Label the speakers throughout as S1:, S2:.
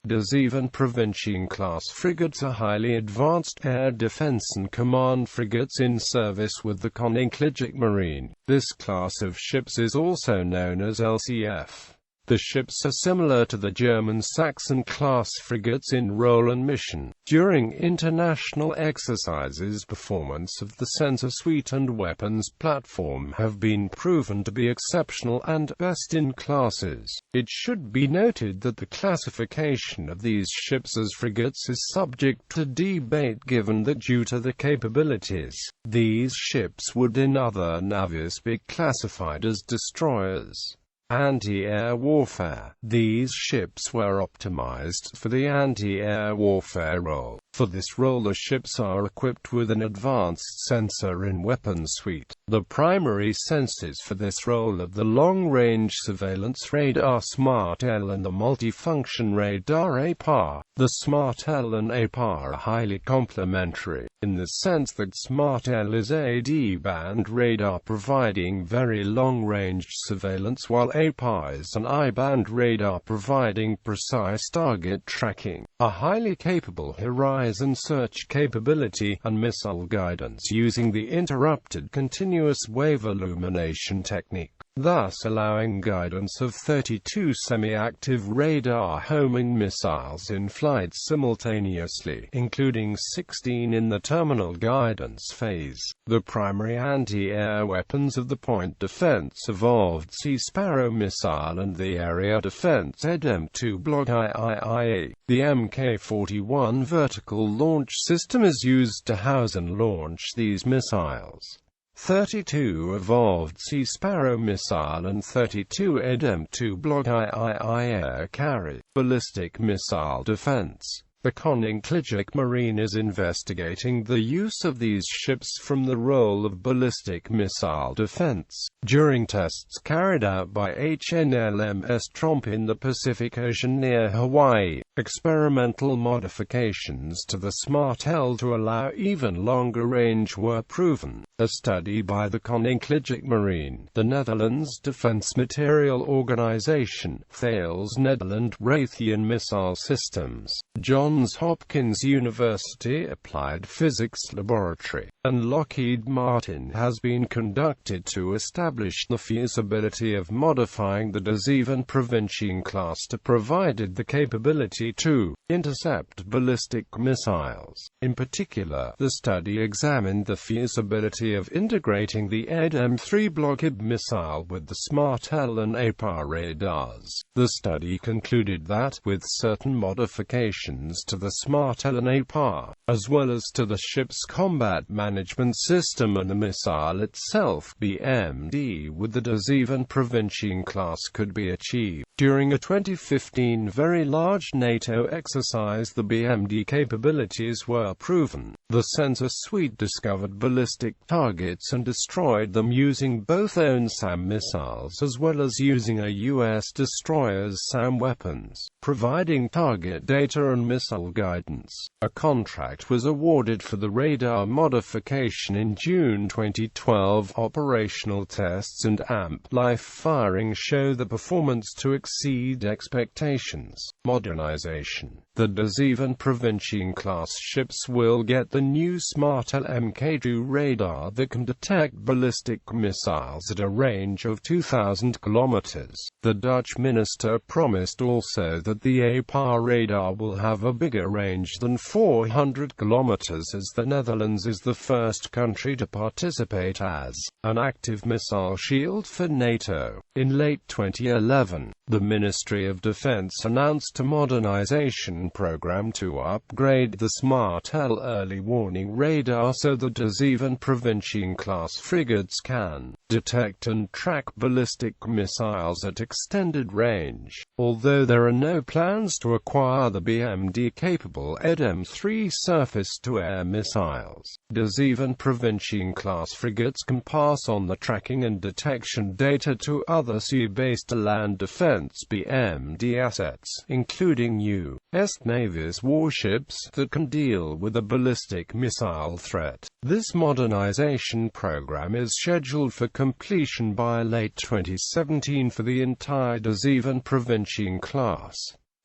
S1: The Zeven Provinciën-class frigates are highly advanced air defense and command frigates in service with the Koninklijke Marine. This class of ships is also known as LCF. The ships are similar to the German Sachsen-class frigates in role and mission. During international exercises, performance of the sensor suite and weapons platform have been proven to be exceptional and best in classes. It should be noted that the classification of these ships as frigates is subject to debate, given that due to the capabilities, these ships would in other navies be classified as destroyers. Anti-air warfare. These ships were optimized for the anti-air warfare role. For this role, the ships are equipped with an advanced sensor in weapon suite. The primary sensors for this role are the long-range surveillance radar SMART-L and the multifunction radar APAR. The SMART-L and APAR are highly complementary, in the sense that SMART-L is a D-band radar providing very long-range surveillance, while APAR is an I-band radar providing precise target tracking, a highly capable horizon search capability, and missile guidance using the interrupted continuous wave illumination technique, thus allowing guidance of 32 semi-active radar homing missiles in flight simultaneously, including 16 in the terminal guidance phase. The primary anti-air weapons of the Point Defense Evolved Sea Sparrow missile and the Area Defense EDM-2 Block IIIA. The Mk-41 vertical launch system is used to house and launch these missiles. 32 Evolved Sea Sparrow missile and 32 EDM-2 Block IIIA carry ballistic missile defense. The Koninklijke Marine is investigating the use of these ships from the role of ballistic missile defense. During tests carried out by HNLMS Tromp in the Pacific Ocean near Hawaii, experimental modifications to the SMART-L to allow even longer range were proven. A study by the Koninklijke Marine, the Netherlands Defense Material Organization, Thales Netherlands Raytheon Missile Systems, Johns Hopkins University Applied Physics Laboratory, and Lockheed Martin has been conducted to establish the feasibility of modifying the Zeven Provinciën-class to provide the capability to intercept ballistic missiles. In particular, the study examined the feasibility of integrating the EDM-3 Blockade missile with the SMART-L and APAR radars. The study concluded that, with certain modifications to the SMART-L and APAR, as well as to the ship's combat management system and the missile itself, BMD with the Zeven Provinciën-class could be achieved. During a 2015 very large NATO exercise, the BMD capabilities were proven. The sensor suite discovered ballistic targets and destroyed them using both own SAM missiles as well as using a U.S. destroyer's SAM weapons, providing target data and missile guidance. A contract was awarded for the radar modification in June 2012. Operational tests and AMP live firing show the performance to exceed expectations. Modernization. The Zeven Provinciën-class ships will get the new SMART-L Mk2 radar that can detect ballistic missiles at a range of 2,000 kilometers. The Dutch minister promised also that the APAR radar will have a bigger range than 400 kilometers, as the Netherlands is the first country to participate as an active missile shield for NATO. In late 2011, the Ministry of Defense announced a modernization program to upgrade the SMART-L early warning radar so that Zeven Provinciën-class frigates can detect and track ballistic missiles at extended range. Although there are no plans to acquire the BMD-capable EDM-3 surface-to-air missiles, Zeven Provinciën-class frigates can pass on the tracking and detection data to other sea-based land defense BMD assets, including U.S. Navy's warships that can deal with a ballistic missile threat. This modernization program is scheduled for completion by late 2017 for the entire Zeven Provinciën-class.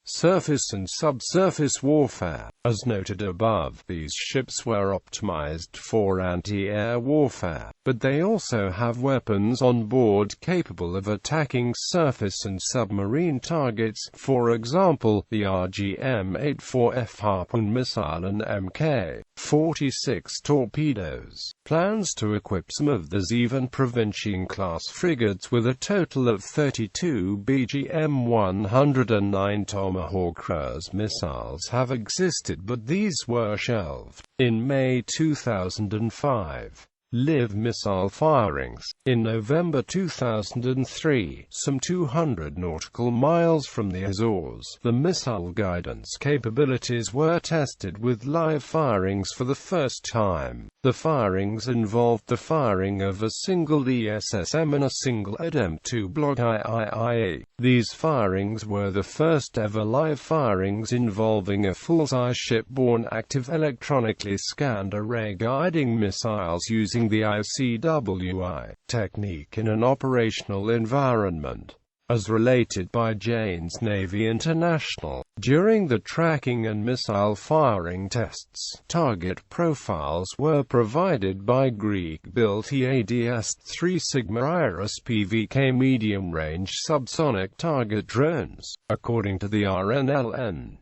S1: Surface and subsurface warfare. As noted above, these ships were optimized for anti-air warfare, but they also have weapons on board capable of attacking surface and submarine targets, for example, the RGM-84F Harpoon missile and Mk-46 torpedoes. Plans to equip some of the Zeven Provinciën-class frigates with a total of 32 BGM-109 Tomahawk cruise missiles have existed, but these were shelved. In May 2005, live missile firings. In November 2003, some 200 nautical miles from the Azores, the missile guidance capabilities were tested with live firings for the first time. The firings involved the firing of a single ESSM and a single ADEM-2 block IIIA. These firings were the first ever live firings involving a full-size shipborne active electronically scanned array guiding missiles using the ICWI technique in an operational environment. As related by Jane's Navy International, during the tracking and missile firing tests, target profiles were provided by Greek-built EADS-3 Sigma Iris PVK medium-range subsonic target drones, according to the RNLN.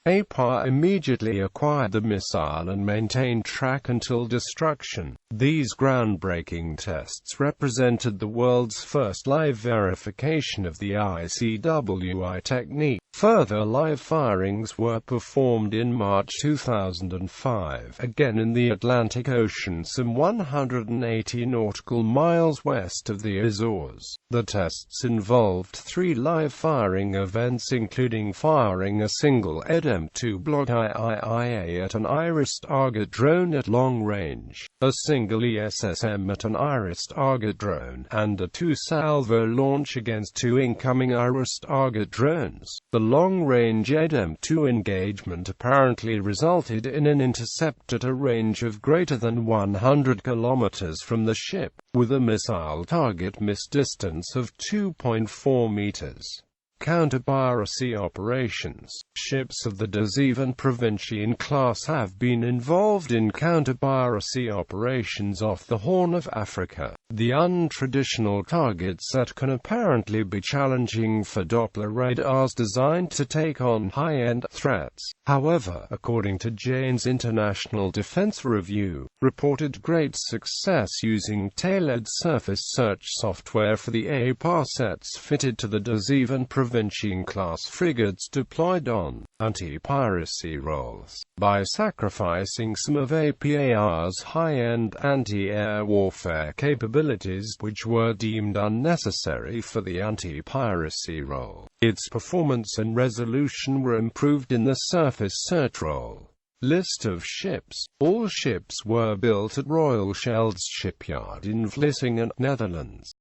S1: APA immediately acquired the missile and maintained track until destruction. These groundbreaking tests represented the world's first live verification of the ICWI technique. Further live firings were performed in March 2005, again in the Atlantic Ocean some 180 nautical miles west of the Azores. The tests involved 3 live firing events, including firing a single ADEM-2 block IIIA at an IRIS target drone at long range, a single ESSM at an IRIS target drone, and a 2-salvo launch against 2 incoming IRIS target drones. The long-range ADEM-2 engagement apparently resulted in an intercept at a range of greater than 100 kilometers from the ship, with a missile target miss distance of 2.4 meters. Counter-Piracy Operations. Ships of the Zeven Provinciën-class have been involved in counter-piracy operations off the Horn of Africa. The untraditional targets that can apparently be challenging for Doppler radars designed to take on high-end threats. However, according to Jane's International Defense Review, reported great success using tailored surface search software for the APA sets fitted to the Zeven Provinciën-class frigates deployed on anti-piracy roles. By sacrificing some of APAR's high-end anti-air warfare capabilities, which were deemed unnecessary for the anti-piracy role, its performance and resolution were improved in the surface search role. List of ships. All ships were built at Royal Shell's shipyard in Vlissingen, Netherlands.